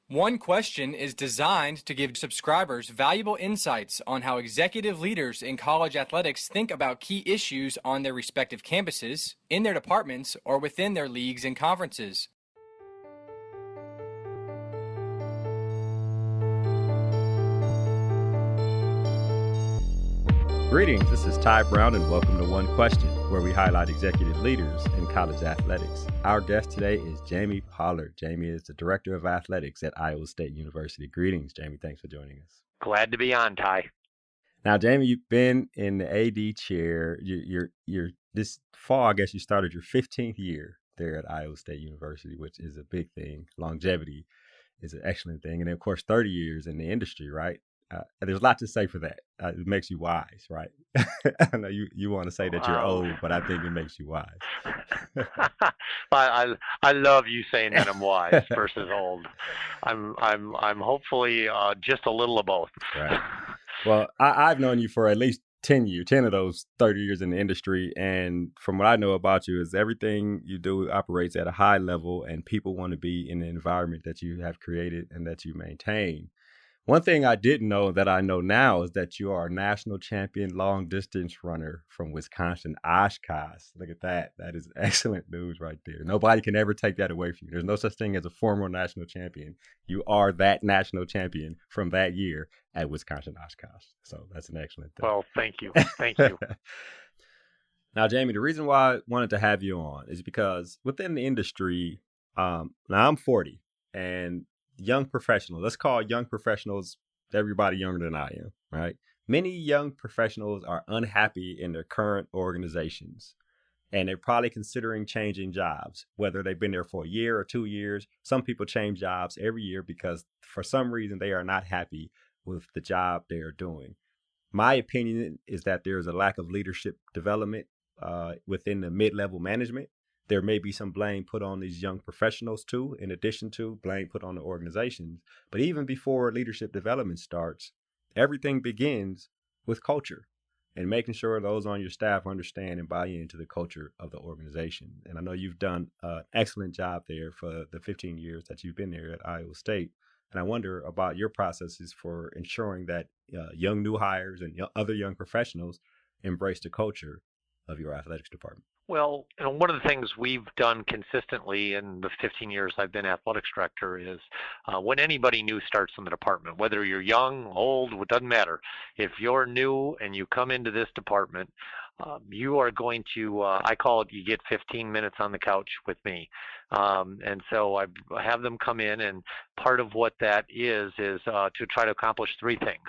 One Question is designed to give subscribers valuable insights on how executive leaders in college athletics think about key issues on their respective campuses, in their departments, or within their leagues and conferences. Greetings, this is Ty Brown, and welcome to One Question, where we highlight executive leaders in college athletics. Our guest today is Jamie Pollard. Jamie is the Director of Athletics at Iowa State University. Greetings, Jamie. Thanks for joining us. Glad to be on, Ty. Now, Jamie, you've been in the AD chair. You're this fall, I guess you started your 15th year there at Iowa State University, which is a big thing. Longevity is an excellent thing. And then, of course, 30 years in the industry, right? There's a lot to say for that. It makes you wise, right? I know you want to say that you're old, but I think it makes you wise. I love you saying that I'm wise versus old. I'm hopefully just a little of both. Right. Well, I've known you for at least 10 of those 30 years in the industry. And from what I know about you is everything you do operates at a high level, and people want to be in the environment that you have created and that you maintain. One thing I didn't know that I know now is that you are a national champion long distance runner from Wisconsin, Oshkosh. Look at that. That is excellent news right there. Nobody can ever take that away from you. There's no such thing as a former national champion. You are that national champion from that year at Wisconsin, Oshkosh. So that's an excellent thing. Well, thank you. Thank you. Now, Jamie, the reason why I wanted to have you on is because within the industry, now I'm 40, and young professionals, let's call young professionals everybody younger than I am, right? Many young professionals are unhappy in their current organizations, and they're probably considering changing jobs, whether they've been there for a year or 2 years. Some people change jobs every year because for some reason they are not happy with the job they are doing. My opinion is that there is a lack of leadership development within the mid-level management. There may be some blame put on these young professionals too, in addition to blame put on the organizations. But even before leadership development starts, everything begins with culture and making sure those on your staff understand and buy into the culture of the organization. And I know you've done an excellent job there for the 15 years that you've been there at Iowa State. And I wonder about your processes for ensuring that young new hires and other young professionals embrace the culture of your athletics department. Well, one of the things we've done consistently in the 15 years I've been athletics director is when anybody new starts in the department, whether you're young, old, it doesn't matter. If you're new and you come into this department, you are going to, I call it, you get 15 minutes on the couch with me. And so I have them come in, and part of what that is to try to accomplish three things,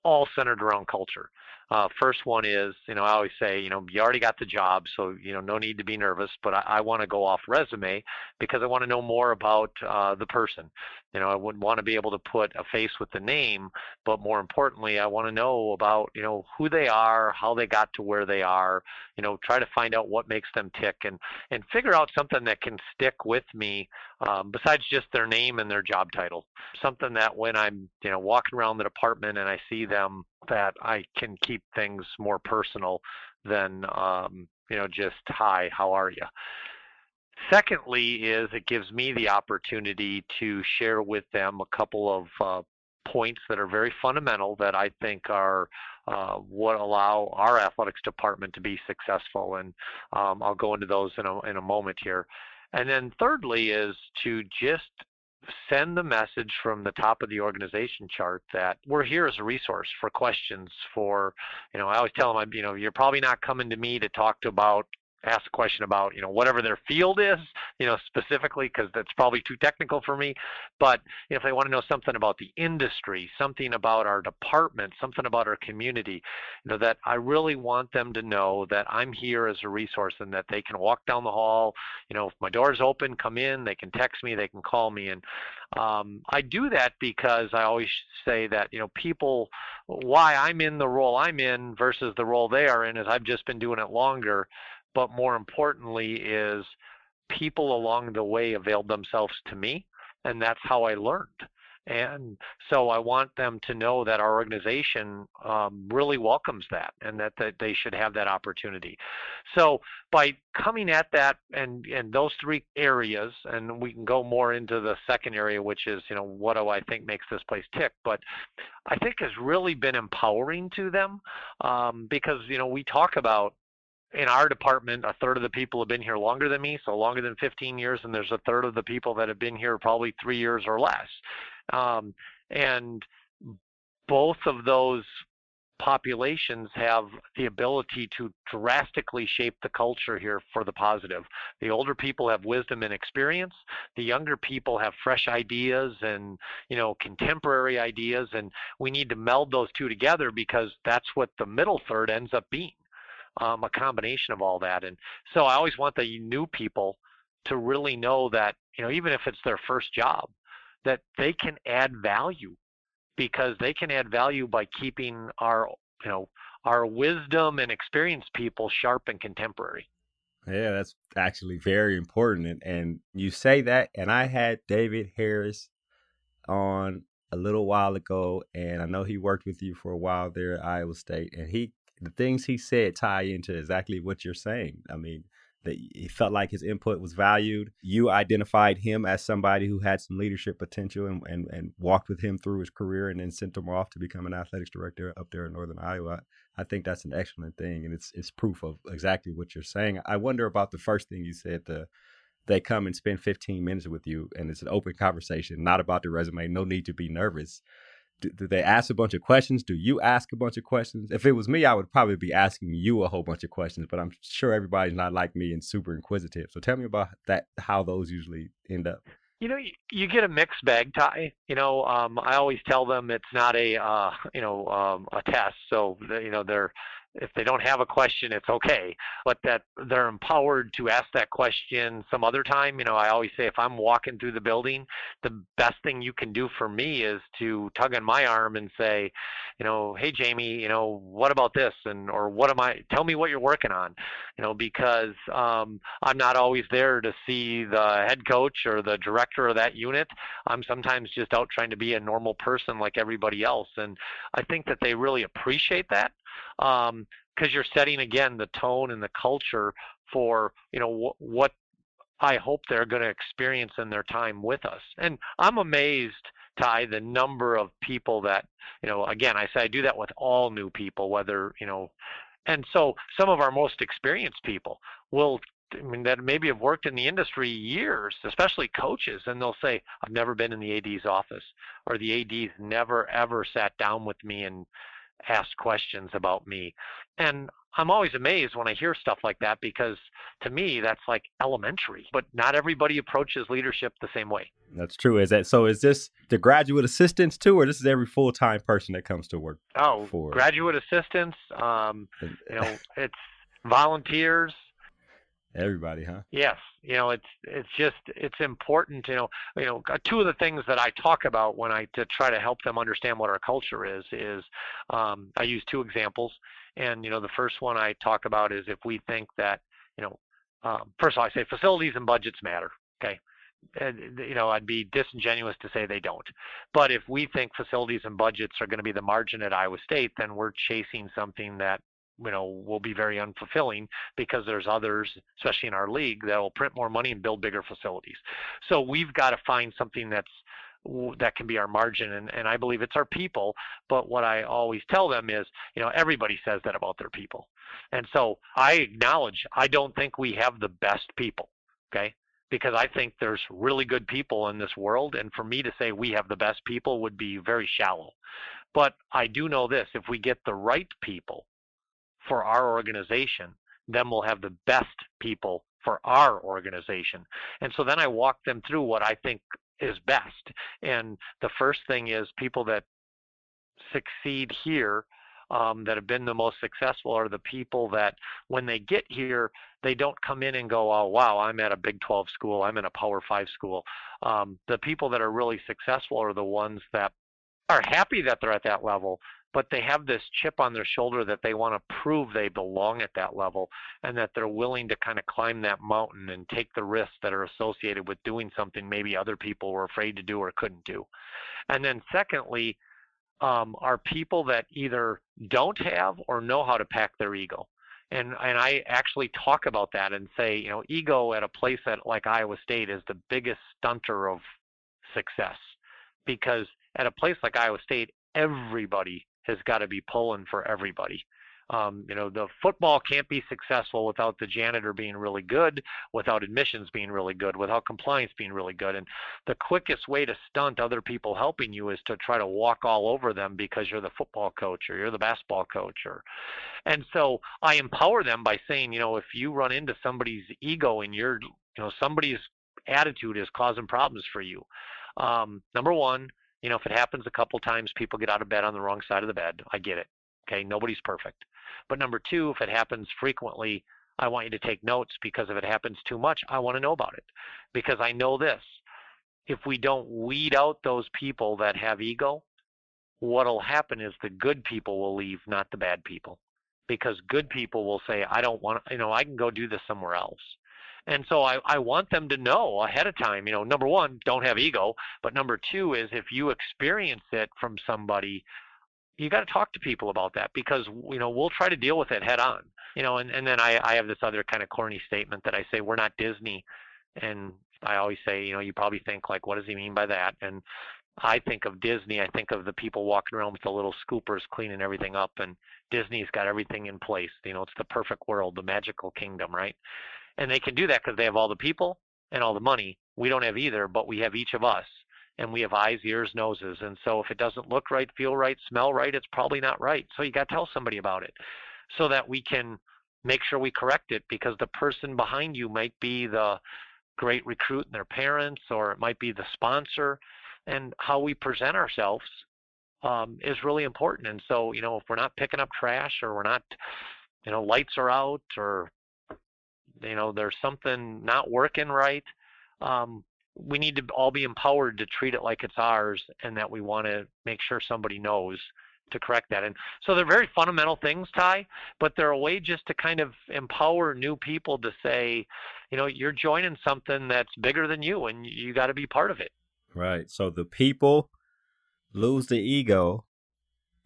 all centered around culture. First one is, I always say, you already got the job, so, no need to be nervous, but I want to go off resume because I want to know more about the person. I would want to be able to put a face with the name, but more importantly, I want to know about, who they are, how they got to where they are, try to find out what makes them tick and figure out something that can stick with me besides just their name and their job title. Something that when I'm, walking around the department and I see them, that I can keep things more personal than, just, hi, how are you? Secondly is it gives me the opportunity to share with them a couple of points that are very fundamental that I think are what allow our athletics department to be successful. And I'll go into those in a moment here. And then thirdly is to just send the message from the top of the organization chart that we're here as a resource for questions for, I always tell them, you're probably not coming to me to ask a question about, whatever their field is, specifically, because that's probably too technical for me. But if they want to know something about the industry, something about our department, something about our community, that I really want them to know that I'm here as a resource and that they can walk down the hall. If my door's open, come in, they can text me, they can call me. And I do that because I always say that, people, why I'm in the role I'm in versus the role they are in is I've just been doing it longer. But more importantly is people along the way availed themselves to me, and that's how I learned. And so I want them to know that our organization really welcomes that, and that they should have that opportunity. So by coming at that and those three areas, and we can go more into the second area, which is, what do I think makes this place tick? But I think has really been empowering to them, because, we talk about, in our department, a third of the people have been here longer than me, so longer than 15 years, and there's a third of the people that have been here probably 3 years or less. And both of those populations have the ability to drastically shape the culture here for the positive. The older people have wisdom and experience. The younger people have fresh ideas and, contemporary ideas, and we need to meld those two together, because that's what the middle third ends up being. A combination of all that. And so I always want the new people to really know that, even if it's their first job, that they can add value, because they can add value by keeping our wisdom and experienced people sharp and contemporary. Yeah, that's actually very important. And you say that, and I had David Harris on a little while ago, and I know he worked with you for a while there at Iowa State, and the things he said tie into exactly what you're saying. I mean, that he felt like his input was valued. You identified him as somebody who had some leadership potential, and walked with him through his career, and then sent him off to become an athletics director up there in Northern Iowa. I think that's an excellent thing, and it's proof of exactly what you're saying. I wonder about the first thing you said, they come and spend 15 minutes with you, and it's an open conversation, not about the resume. No need to be nervous. Do they ask a bunch of questions? Do you ask a bunch of questions? If it was me, I would probably be asking you a whole bunch of questions, but I'm sure everybody's not like me and super inquisitive. So tell me about that, how those usually end up. You get a mixed bag, Tai. I always tell them it's not a test. So they're, if they don't have a question, it's okay, but that they're empowered to ask that question some other time. I always say, if I'm walking through the building, the best thing you can do for me is to tug on my arm and say, hey Jamie, what about this, or tell me what you're working on, because I'm not always there to see the head coach or the director of that unit. I'm sometimes just out trying to be a normal person like everybody else, and I think that they really appreciate that, because you're setting, again, the tone and the culture for what I hope they're going to experience in their time with us. And I'm amazed, Tai, the number of people that, again, I say I do that with all new people, whether, and so some of our most experienced people will, that maybe have worked in the industry years, especially coaches, and they'll say, I've never been in the AD's office, or the AD's never ever sat down with me and asked questions about me. And I'm always amazed when I hear stuff like that, because to me that's like elementary, but not everybody approaches leadership the same way. That's true. Is this the graduate assistants too, or this is every full-time person that comes to work? For graduate assistants, it's volunteers. Everybody, huh? Yes, it's important. Two of the things that I talk about when to try to help them understand what our culture is I use two examples, and the first one I talk about is, if we think that first of all, I say facilities and budgets matter. Okay. And, I'd be disingenuous to say they don't. But if we think facilities and budgets are going to be the margin at Iowa State, then we're chasing something that will be very unfulfilling, because there's others, especially in our league, that will print more money and build bigger facilities. So we've got to find something that can be our margin, and I believe it's our people. But what I always tell them is, everybody says that about their people, and so I acknowledge I don't think we have the best people, okay? Because I think there's really good people in this world, and for me to say we have the best people would be very shallow. But I do know this: if we get the right people for our organization, then we'll have the best people for our organization. And so then I walk them through what I think is best. And the first thing is, people that succeed here, that have been the most successful, are the people that when they get here, they don't come in and go, oh, wow, I'm at a Big 12 school, I'm in a Power 5 school. The people that are really successful are the ones that are happy that they're at that level, but they have this chip on their shoulder that they want to prove they belong at that level, and that they're willing to kind of climb that mountain and take the risks that are associated with doing something maybe other people were afraid to do or couldn't do. And then secondly, are people that either don't have or know how to pack their ego. And I actually talk about that and say, ego at a place like Iowa State is the biggest stunter of success, because at a place like Iowa State, everybody has got to be pulling for everybody. The football can't be successful without the janitor being really good, without admissions being really good, without compliance being really good. And the quickest way to stunt other people helping you is to try to walk all over them because you're the football coach or you're the basketball coach. And so I empower them by saying, if you run into somebody's ego and somebody's attitude is causing problems for you. Number one, if it happens a couple times, people get out of bed on the wrong side of the bed. I get it. Okay, nobody's perfect. But number two, if it happens frequently, I want you to take notes, because if it happens too much, I want to know about it. Because I know this, if we don't weed out those people that have ego, what'll happen is the good people will leave, not the bad people. Because good people will say, I don't want, I can go do this somewhere else. And so I want them to know ahead of time, number one, don't have ego. But number two is, if you experience it from somebody, you got to talk to people about that, because we'll try to deal with it head on. And then I have this other kind of corny statement that I say, we're not Disney. And I always say, you probably think like, what does he mean by that? And I think of Disney, I think of the people walking around with the little scoopers cleaning everything up, and Disney's got everything in place. It's the perfect world, the magical kingdom, right? And they can do that because they have all the people and all the money. We don't have either, but we have each of us. And we have eyes, ears, noses. And so if it doesn't look right, feel right, smell right, it's probably not right. So you got to tell somebody about it so that we can make sure we correct it, because the person behind you might be the great recruit and their parents, or it might be the sponsor. And how we present ourselves is really important. And so, if we're not picking up trash, or we're not, lights are out, or, there's something not working right, we need to all be empowered to treat it like it's ours, and that we want to make sure somebody knows to correct that. And so they're very fundamental things, Ty, but they're a way just to kind of empower new people to say, you're joining something that's bigger than you, and you got to be part of it. Right. So the people lose the ego,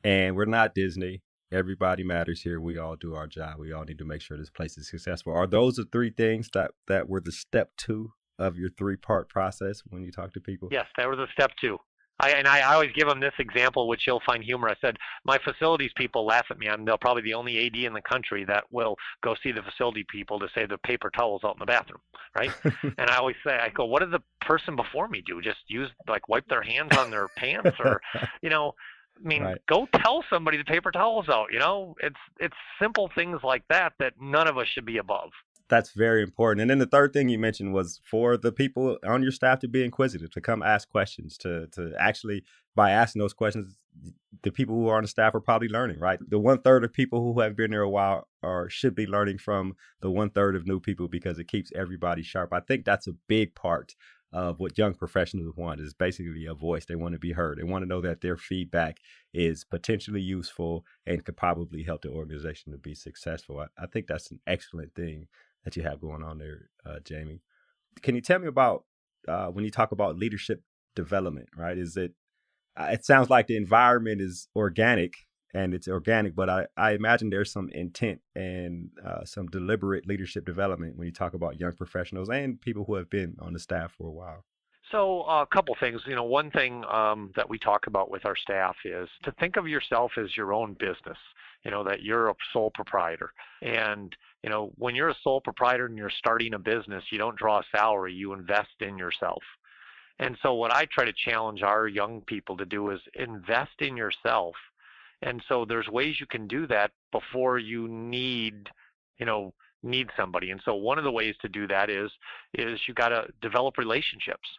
and we're not Disney. Everybody matters here. We all do our job. We all need to make sure this place is successful. Are those the three things that were the step two of your three-part process when you talk to people? Yes, that was a step two. I always give them this example, which you'll find humor. I said, my facilities people laugh at me. They're probably the only AD in the country that will go see the facility people to say the paper towels out in the bathroom, right? And I always say, I go, what did the person before me do? Just wipe their hands on their pants, or, right. Go tell somebody the paper towel's out. It's simple things like that none of us should be above. That's very important. And then the third thing you mentioned was for the people on your staff to be inquisitive, to come ask questions, to actually, by asking those questions, the people who are on the staff are probably learning, right? The 1/3 of people who have been there a while should be learning from the 1/3 of new people, because it keeps everybody sharp. I think that's a big part of what young professionals want, is basically a voice. They want to be heard. They want to know that their feedback is potentially useful and could probably help the organization to be successful. I think that's an excellent thing that you have going on there, Jamie. Can you tell me about when you talk about leadership development, right? It sounds like the environment is organic, but I imagine there's some intent and some deliberate leadership development when you talk about young professionals and people who have been on the staff for a while. So a couple things. One thing that we talk about with our staff is to think of yourself as your own business, that you're a sole proprietor. And when you're a sole proprietor and you're starting a business, you don't draw a salary, you invest in yourself. And so what I try to challenge our young people to do is invest in yourself. And so there's ways you can do that before you need somebody. And so one of the ways to do that is you got to develop relationships.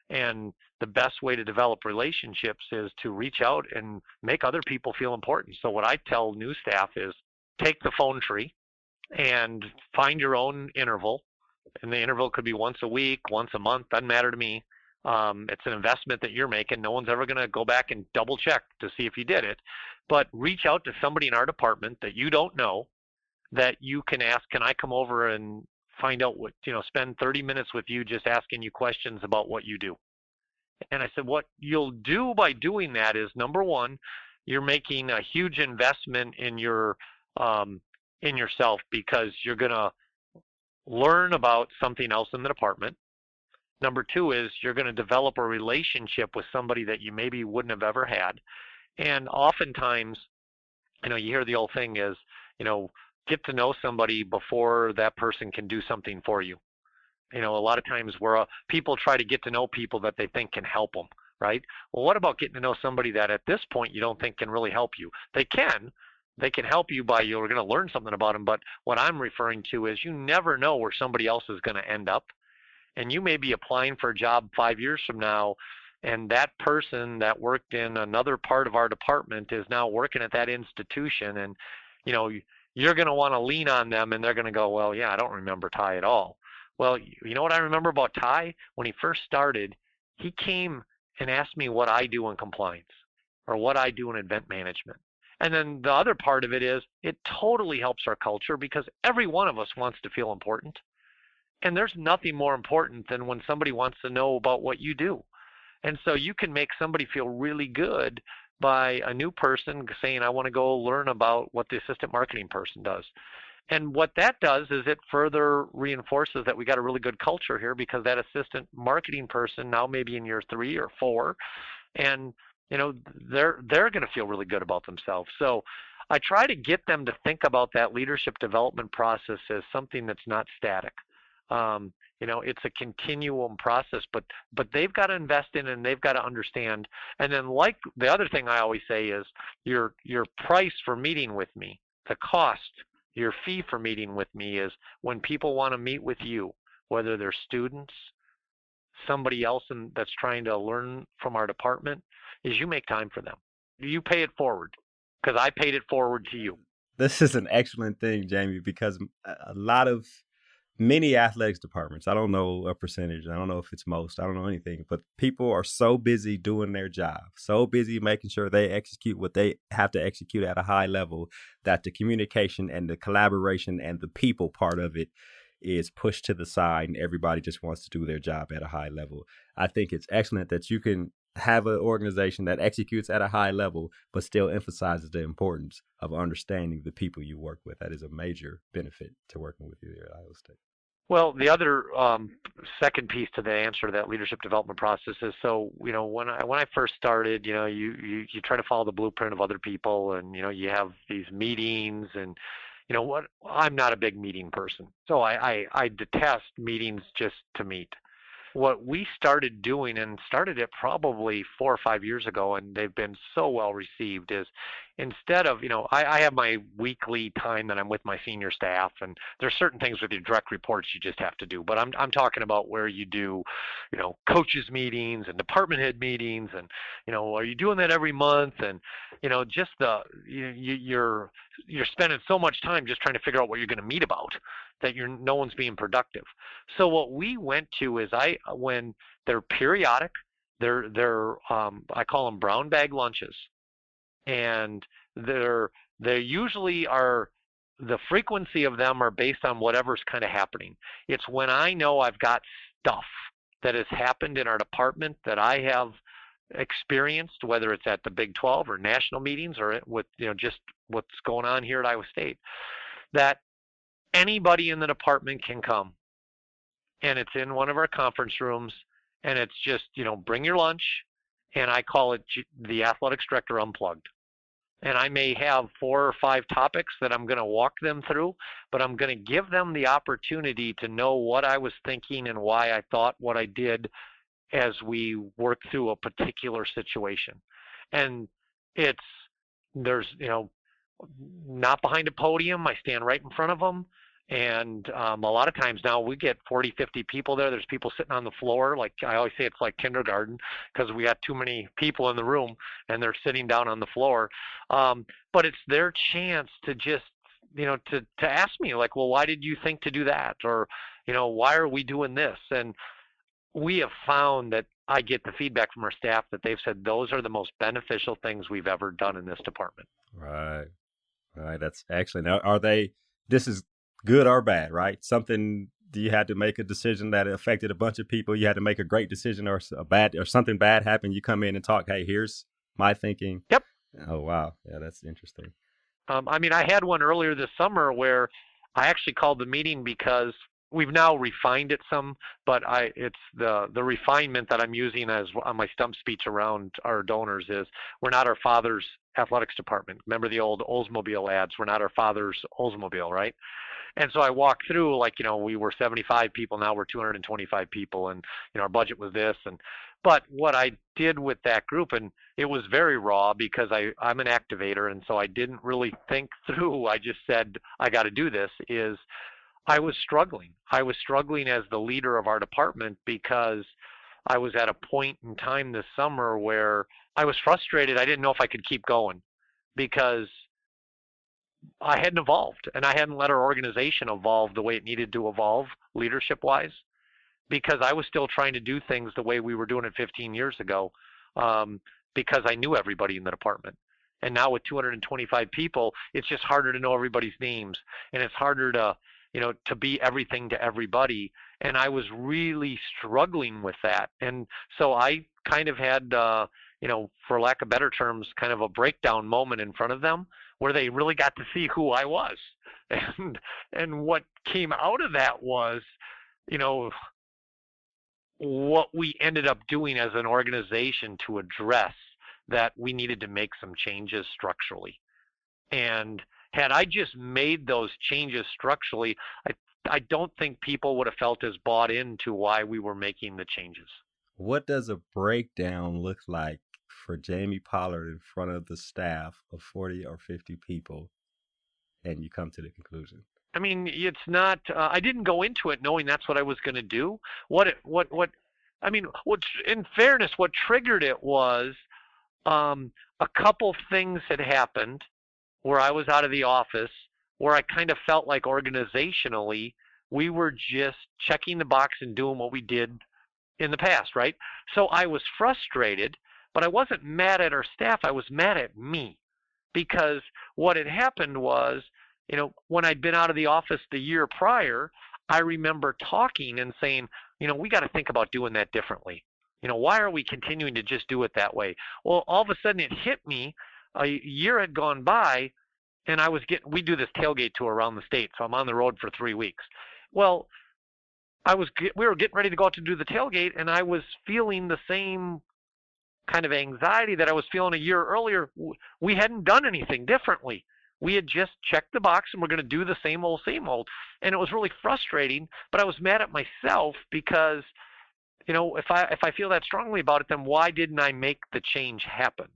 And the best way to develop relationships is to reach out and make other people feel important. So what I tell new staff is take the phone tree and find your own interval. And the interval could be once a week, once a month, doesn't matter to me. It's an investment that you're making. No one's ever going to go back and double check to see if you did it. But reach out to somebody in our department that you don't know, that you can ask, can I come over and find out what, spend 30 minutes with you just asking you questions about what you do. And I said, what you'll do by doing that is, number one, you're making a huge investment in yourself, because you're going to learn about something else in the department. Number two is you're going to develop a relationship with somebody that you maybe wouldn't have ever had. And oftentimes, you hear the old thing is, get to know somebody before that person can do something for you. A lot of times where people try to get to know people that they think can help them, right? Well, what about getting to know somebody that at this point you don't think can really help you? They can help you by, you're going to learn something about them. But what I'm referring to is, you never know where somebody else is going to end up. And you may be applying for a job 5 years from now, and that person that worked in another part of our department is now working at that institution. And, you're going to want to lean on them, and they're going to go, well, yeah, I don't remember Tai at all. Well, you know what I remember about Tai? When he first started, he came and asked me what I do in compliance or what I do in event management. And then the other part of it is, it totally helps our culture, because every one of us wants to feel important. And there's nothing more important than when somebody wants to know about what you do. And so you can make somebody feel really good by a new person saying, I want to go learn about what the assistant marketing person does. And what that does is it further reinforces that we got a really good culture here, because that assistant marketing person now maybe in year 3 or 4, and they're going to feel really good about themselves. So I try to get them to think about that leadership development process as something that's not static. It's a continuum process, but they've got to invest in it, and they've got to understand. And then, like the other thing I always say is, your price for meeting with me, the cost, your fee for meeting with me is when people want to meet with you, whether they're students, somebody else that's trying to learn from our department, is you make time for them. You pay it forward, because I paid it forward to you. This is an excellent thing, Jamie, because many athletics departments, I don't know a percentage, I don't know if it's most, I don't know anything, but people are so busy doing their job, so busy making sure they execute what they have to execute at a high level, that the communication and the collaboration and the people part of it is pushed to the side, and everybody just wants to do their job at a high level. I think it's excellent that you can have an organization that executes at a high level, but still emphasizes the importance of understanding the people you work with. That is a major benefit to working with you here at Iowa State. Well, the other second piece to the answer to that leadership development process is, so when I first started, you try to follow the blueprint of other people, and you have these meetings, and what, I'm not a big meeting person, so I detest meetings just to meet. What we started doing, and started it probably 4 or 5 years ago, and they've been so well received, is instead of, I have my weekly time that I'm with my senior staff, and there's certain things with your direct reports you just have to do, but I'm talking about where you do, coaches meetings and department head meetings, and, are you doing that every month? And, just you're spending so much time just trying to figure out what you're going to meet about, that no one's being productive. So what we went to is, when they're periodic, they're I call them brown bag lunches, and they usually are, the frequency of them are based on whatever's kind of happening. It's when I know I've got stuff that has happened in our department that I have experienced, whether it's at the Big 12 or national meetings, or with just what's going on here at Iowa State, that anybody in the department can come, and it's in one of our conference rooms, and it's just, bring your lunch, and I call it the Athletic Director Unplugged. And I may have 4 or 5 topics that I'm going to walk them through, but I'm going to give them the opportunity to know what I was thinking and why I thought what I did as we work through a particular situation. And there's, not behind a podium. I stand right in front of them. And a lot of times now we get 40, 50 people there. There's people sitting on the floor. Like I always say, it's like kindergarten, because we got too many people in the room and they're sitting down on the floor. But it's their chance to just, to ask me, like, well, why did you think to do that? Or, why are we doing this? And we have found that I get the feedback from our staff that they've said those are the most beneficial things we've ever done in this department. Right. Right. That's excellent. Now, this is good or bad, right? Something, do you had to make a decision that affected a bunch of people? You had to make a great decision, or something bad happened. You come in and talk, hey, here's my thinking. Yep. Oh, wow. Yeah, that's interesting. I mean, I had one earlier this summer where I actually called the meeting because we've now refined it some, but it's the refinement that I'm using as on my stump speech around our donors is we're not our father's athletics department. Remember the old Oldsmobile ads? We're not our father's Oldsmobile, right? And so I walked through, like, we were 75 people, now we're 225 people, and our budget was this. But what I did with that group, and it was very raw because I'm an activator, and so I didn't really think through. I just said I got to do this. Is I was struggling. I was struggling as the leader of our department because I was at a point in time this summer where I was frustrated. I didn't know if I could keep going because I hadn't evolved, and I hadn't let our organization evolve the way it needed to evolve leadership-wise, because I was still trying to do things the way we were doing it 15 years ago, because I knew everybody in the department. And now with 225 people, it's just harder to know everybody's names, and it's harder to be everything to everybody. And I was really struggling with that. And so I kind of had, for lack of better terms, kind of a breakdown moment in front of them where they really got to see who I was. And what came out of that was, what we ended up doing as an organization to address that we needed to make some changes structurally. And had I just made those changes structurally, I don't think people would have felt as bought into why we were making the changes. What does a breakdown look like for Jamie Pollard in front of the staff of 40 or 50 people, and you come to the conclusion? I mean, it's not. I didn't go into it knowing that's what I was going to do. In fairness, what triggered it was a couple things had happened where I was out of the office, where I kind of felt like organizationally we were just checking the box and doing what we did in the past, right? So I was frustrated, but I wasn't mad at our staff. I was mad at me, because what had happened was, when I'd been out of the office the year prior, I remember talking and saying, we got to think about doing that differently. Why are we continuing to just do it that way? Well, all of a sudden it hit me. A year had gone by, and we do this tailgate tour around the state, so I'm on the road for 3 weeks. Well, we were getting ready to go out to do the tailgate, and I was feeling the same kind of anxiety that I was feeling a year earlier. We hadn't done anything differently. We had just checked the box, and we're going to do the same old, and it was really frustrating. But I was mad at myself because, if I feel that strongly about it, then why didn't I make the change happen?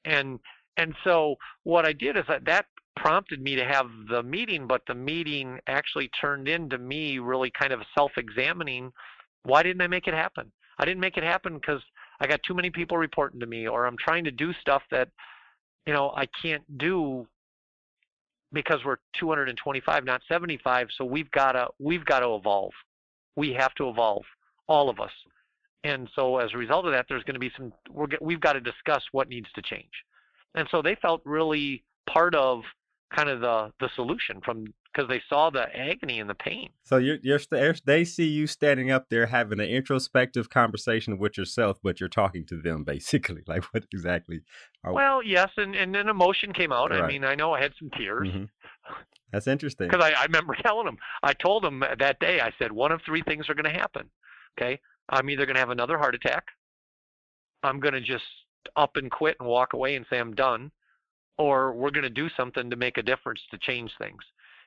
And so what I did is that prompted me to have the meeting, but the meeting actually turned into me really kind of self-examining. Why didn't I make it happen? I didn't make it happen because I got too many people reporting to me, or I'm trying to do stuff that, I can't do because we're 225, not 75. So we've got to evolve. We have to evolve, all of us. And so as a result of that, there's going to be we've got to discuss what needs to change. And so they felt really part of kind of the solution, because they saw the agony and the pain. So they see you standing up there having an introspective conversation with yourself, but you're talking to them basically. Like, what exactly? Well, yes, and then emotion came out. Right. I mean, I know I had some tears. Mm-hmm. That's interesting. Because I remember telling them, I told them that day, I said, one of three things are going to happen. Okay, I'm either going to have another heart attack, I'm going to just up and quit and walk away and say I'm done, or we're going to do something to make a difference to change things.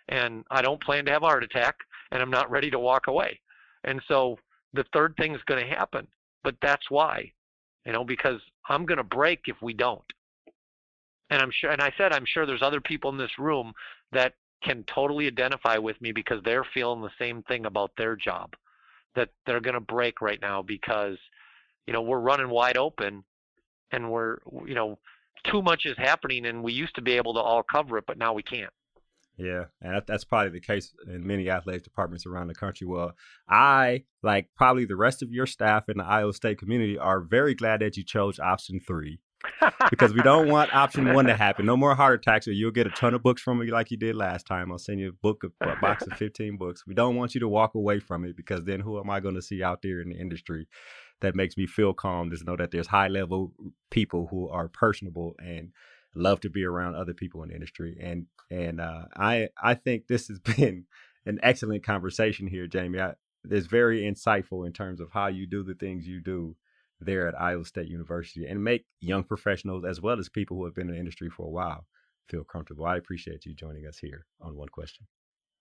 And I don't plan to have a heart attack, and I'm not ready to walk away. And so the third thing is going to happen, but that's why, because I'm going to break if we don't. And I'm sure there's other people in this room that can totally identify with me, because they're feeling the same thing about their job, that they're going to break right now because, we're running wide open, and we're, too much is happening, and we used to be able to all cover it, but now we can't. Yeah, and that's probably the case in many athletic departments around the country. Well, I, like probably the rest of your staff in the Iowa State community, are very glad that you chose option 3 because we don't want option 1 to happen. No more heart attacks, or you'll get a ton of books from me like you did last time. I'll send you a box of 15 books. We don't want you to walk away from it, because then who am I going to see out there in the industry that makes me feel calm to know that there's high level people who are personable and love to be around other people in the industry. And I think this has been an excellent conversation here, Jamie. It's very insightful in terms of how you do the things you do there at Iowa State University, and make young professionals as well as people who have been in the industry for a while feel comfortable. I appreciate you joining us here on One Question.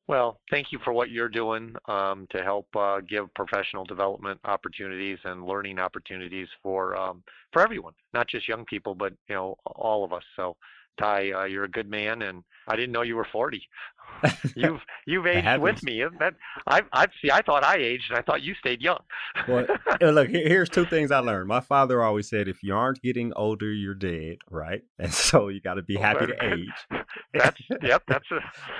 Well, thank you for what you're doing to help give professional development opportunities and learning opportunities for everyone, not just young people, but all of us. So, Tai, you're a good man, and I didn't know you were 40. You've aged with me. I thought I aged, and I thought you stayed young. Well, look, here's 2 things I learned. My father always said, if you aren't getting older, you're dead, right? And so you got to be happy to age.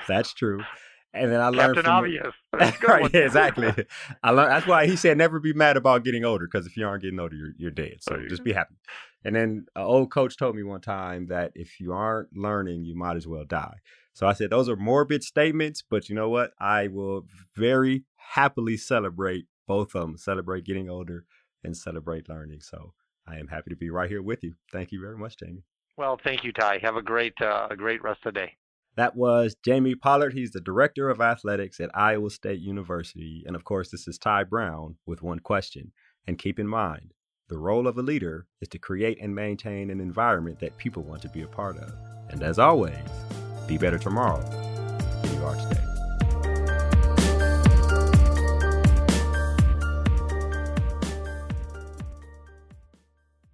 That's true. And then I learned Captain Obvious. Right, exactly. I learned that's why he said never be mad about getting older, because if you aren't getting older, you're dead. So just be happy. And then an old coach told me one time that if you aren't learning, you might as well die. So I said those are morbid statements, but you know what? I will very happily celebrate both of them. Celebrate getting older and celebrate learning. So I am happy to be right here with you. Thank you very much, Jamie. Well, thank you, Tai. Have a great rest of the day. That was Jamie Pollard. He's the Director of Athletics at Iowa State University. And of course, this is Tai Brown with One Question. And keep in mind, the role of a leader is to create and maintain an environment that people want to be a part of. And as always, be better tomorrow than you are today.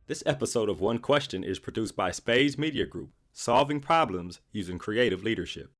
This episode of One Question is produced by Spades Media Group, solving problems using creative leadership.